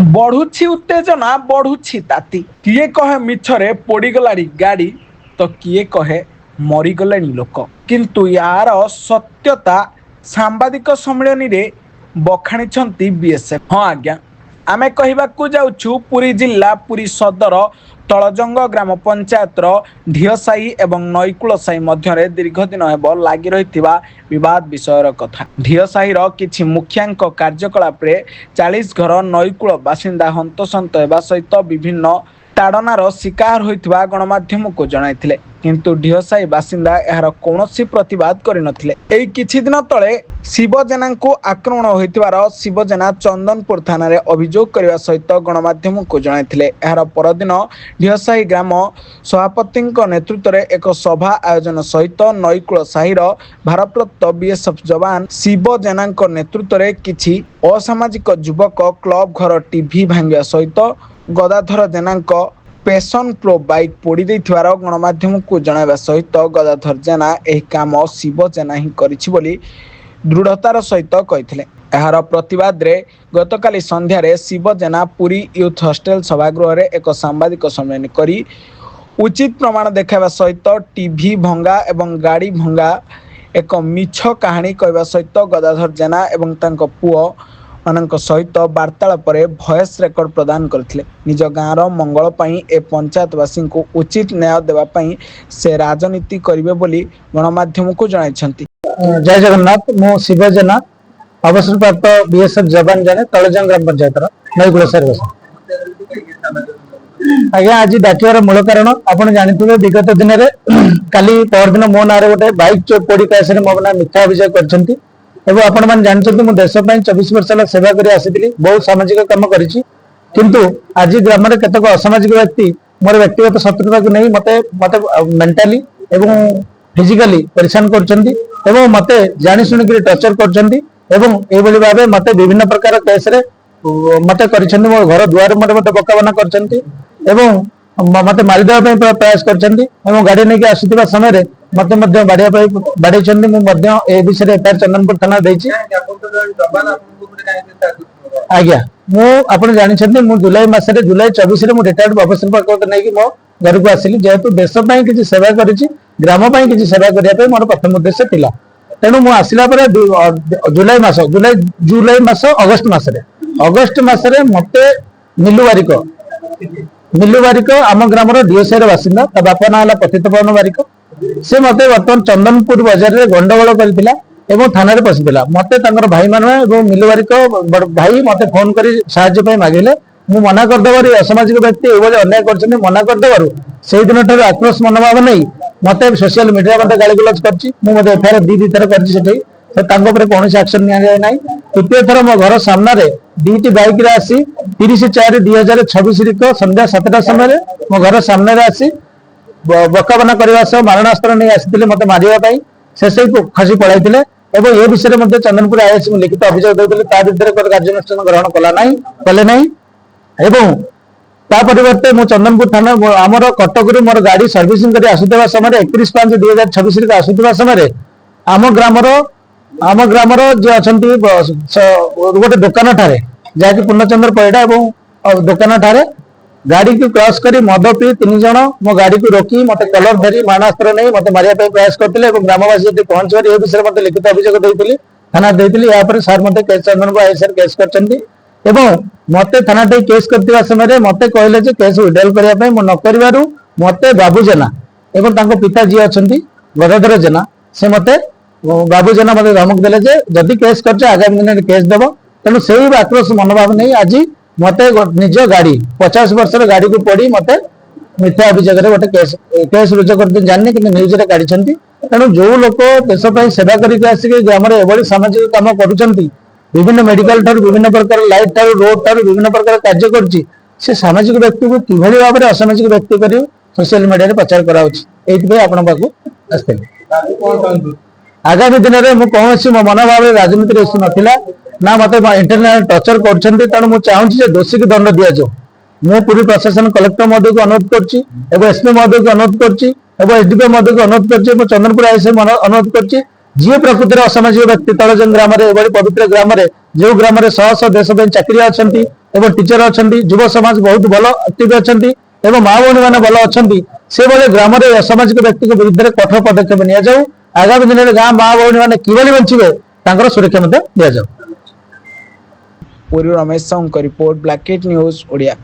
ବଢୁଛି ଉତ୍ତେଜନା ବଢୁଛି ତାତି କିଏ କହେ ମିଛରେ ପୋଡ଼ିଗଲାଣି ଗାଡ଼ି ତ କିଏ କହେ ମରିଗଲେଣି ଲୋକ କିନ୍ତୁ ୟାର ସତ୍ୟତା ସାମ୍ବାଦିକ ସମ୍ମିଳନୀରେ ବଖାଣିଛନ୍ତି ବିଏସ୍ଏଫ୍। ହଁ ଆଜ୍ଞା, ଆମେ କହିବାକୁ ଯାଉଛୁ ପୁରୀ ଜିଲ୍ଲା ପୁରୀ ସଦର ତଳଜଙ୍ଗ ଗ୍ରାମ ପଞ୍ଚାୟତର ଢିଅସାହି ଏବଂ ନଈକୂଳ ସାହି ମଧ୍ୟରେ ଦୀର୍ଘ ଦିନ ହେବ ଲାଗି ରହିଥିବା ବିବାଦ ବିଷୟର କଥା। ଢିଅସାହିର କିଛି ମୁଖିଆଙ୍କ କାର୍ଯ୍ୟକଳାପରେ 40 ଘର ନଈକୂଳ ବାସିନ୍ଦା ହନ୍ତସନ୍ତ ହେବା ସହିତ ବିଭିନ୍ନ ତାଡ଼ନାର ଶିକାର ହୋଇଥିବା ଗଣମାଧ୍ୟମକୁ ଜଣାଇଥିଲେ, କିନ୍ତୁ ଢିଅସାହି ବାସିନ୍ଦା ଏହାର କୌଣସି ପ୍ରତିବାଦ କରିନଥିଲେ। ଏଇ କିଛି ଦିନ ତଳେ ଶିବ ଜେନାଙ୍କୁ ଆକ୍ରମଣ ହୋଇଥିବାର ଶିବ ଜେନା ଚନ୍ଦନପୁର ଥାନାରେ ଅଭିଯୋଗ କରିବା ସହିତ ଗଣମାଧ୍ୟମକୁ ଜଣାଇଥିଲେ। ଏହାର ପରଦିନ ଢିଅସାହି ଗ୍ରାମ ସଭାପତିଙ୍କ ନେତୃତ୍ୱରେ ଏକ ସଭା ଆୟୋଜନ ସହିତ ନଈକୂଳ ସାହିର ଭାରପ୍ରାପ୍ତ ବିଏସ୍ଏଫ୍ ଯବାନ ଶିବ ଜେନାଙ୍କ ନେତୃତ୍ୱରେ କିଛି ଅସାମାଜିକ ଯୁବକ କ୍ଲବ ଘର ଟିଭି ଭାଙ୍ଗିବା ସହିତ ଗଦାଧର ଜେନାଙ୍କ ପେସନ୍ ପ୍ରୋ ବାଇକ୍ ପୋଡ଼ି ଦେଇଥିବାର ଗଣମାଧ୍ୟମକୁ ଜଣାଇବା ସହିତ ଗଦାଧର ଜେନା ଏହି କାମ ଶିବ ଜେନା ହିଁ କରିଛି ବୋଲି ଦୃଢ଼ତାର ସହିତ କହିଥିଲେ। ଏହାର ପ୍ରତିବାଦରେ ଗତକାଲି ସନ୍ଧ୍ୟାରେ ଶିବ ଜେନା ପୁରୀ ୟୁଥ୍ ହଷ୍ଟେଲ ସଭାଗୃହରେ ଏକ ସାମ୍ବାଦିକ ସମ୍ମିଳନୀ କରି ଉଚିତ ପ୍ରମାଣ ଦେଖାଇବା ସହିତ ଟିଭି ଭଙ୍ଗା ଏବଂ ଗାଡ଼ି ଭଙ୍ଗା ଏକ ମିଛ କାହାଣୀ କହିବା ସହିତ ଗଦାଧର ଜେନା ଏବଂ ତାଙ୍କ ପୁଅ ମାନଙ୍କ ସହିତ ବାର୍ତ୍ତାଳାପରେ ଭଏସ୍ ରେକର୍ଡ ପ୍ରଦାନ କରିଥିଲେ। ନିଜ ଗାଁର ମଙ୍ଗଳ ପାଇଁ ଏ ପଞ୍ଚାୟତବାସୀଙ୍କୁ ଉଚିତ ନ୍ୟାୟ ଦେବା ପାଇଁ ସେ ରାଜନୀତି କରିବେ ବୋଲି ଗଣମାଧ୍ୟମକୁ ଜଣାଇଛନ୍ତି। जय जगन्नाथ मु शिव जेना अवसरप्राप्त बीएसएफ जवान जने तलजंग ग्राम पंचायत नईकूल सर्विस आज्ञा आज डाकियार मूल कारण आप जानते विगत दिन में काली परदिन मो ना गोटे बैक पोड़ी केस मो ना मिथ्या अभियोग कर जानते मुझे देश 24 वर्ष सेवा कर बहुत सामाजिक कम कर आज ग्राम में केतक असामाजिक व्यक्ति मोर व्यक्तिगत शत्रुता को नहीं मत मत मेंटाली फिजिकली परेशान कर मत जानी शुणिक टर्चर कर भाव मत विभिन्न प्रकार केस मत कर मो घर दुआर मत पकाबना कर मत मारिदेवा प्रयास कर गाड़ी नहीं आसुवा समय मत बाड़े ए विषय एफआईआर चंदनपुर थाना आज्ञा मुझे जानते मुझे जुलाई मसरे जुलाई 24 रिटायर्ड अवसर नहीं मो घर को आसिली जेहेतु देश किसी सेवा कर ग्राम किसी सेवा करने मोर प्रथम उद्देश्य था तेणु मुझे आसला जुलाई मास अगस्ट मसरे मत मिलु बारिक आम ग्राम ढिअसाही बासिंदा बापा ना पतित पवन बारिक से मत बर्तमान चंदनपुर बजार में गंडगोल करथिला थाना पशिला मत भाई मान मिलु बारिक भाई मत फोन कर साहाय्य मागिले मु मना करदेवर असामाजिक व्यक्ति ये अन्याय कर मना करदेवर से दिन ठार आक्रोश मनोभाव नहीं मत सोशल मीडिया मत गाड़गुलज कर एफआईआर दी थर कर कौन एक्शन नि तृतीय थर मो घर सामने दुईटी बैक आसी 30/4/2026 संध्या 7टा समय मो घर सामने आसी बकाबना करने सह मारणास्त्र नहीं आसी मत मारे से खसी पड़ाई ए विषय में चंदनपुर आईएस लिखित अभियोग देते कार्यानुष्ठान ग्रहण कले ना परिवर्ते मु चंदनपुर थाना आमर कटक मोर गाड़ी सर्विसिंग कर आसुवा समय 31/5/2026 आसुवा समय आम ग्रामर जो अच्छा गोटे दुकान ठारे जहाँकि पूर्णचंद्र पैड़ा और दुकान ठारे गाड़ी को क्रॉस कर मद पी 3 जन मो गाड़ी को रोकी मत कलर धरी मारणास्त्र नहीं मत मारे प्रयास करते ग्रामवासी पहुंचवर ये विषय मत लिखित अभियोग देती थाना देती सार मत चंदन को आईएसआर केस कर मत थाना केस करते समय मत कहले केस विड्रॉल करने न मत बाबू जेना एवं पिता जी अच्छा गदाधर जेना से मत बाबू जेना मत धमक देले जदि केस कर आगामी दिन में केस देव तेणु से आक्रोश मनोभाव नहीं आज मत निज गाड़ी 50 वर्ष गाड़ी को पड़ी मत मिथ्या अभियोग गोटे केस रुजु कर जानी कि न्यूज काढ़ी तेणु जो लोक देश सेवा करके आसिक ग्राम एभली सामाजिक कम कर विभिन्न मेडिकल ठार विभिन्न प्रकार लाइट ठार रोड ठार विभिन्न प्रकार कार्य कर सामाजिक व्यक्ति को किभली भाव में असामाजिक व्यक्ति कर सोशल मीडिया प्रचार कर आगामी दिन में कौन मो मनोभाव राजनीति इश्यू नाला ना मत इंटरनेट टर्चर कर मुझे चाहूँगी दोषी की दंड दि जाऊ मु पूरी प्रशासन कलेक्टर महोदय को अनुरोध कर एसपी महोदय को अनुरोध कर एसडीपी महोदय को अनुरोध कर चंदनपुर आईएसआई अनुरोध कर जी प्रकृति असामाजिक व्यक्ति तलजंग ग्राम पवित्र ग्राम जो ग्राम में शह शह देश चाकरी अच्छा एवं टीचर अच्छा युव समाज बहुत भल एक्टिव अच्छा एवं माँ भौणी मैंने भल अच्छा से भाई ग्राम में असामाजिक व्यक्ति विरुद्ध में कठोर पदक्षेप नि आगामी दिन में गाँ माँ भौणी मैंने किभली बंचे सुरक्षा दि जाऊ। पुरी रमेश साहू रिपोर्ट ब्लैकेट न्यूज ओडिया।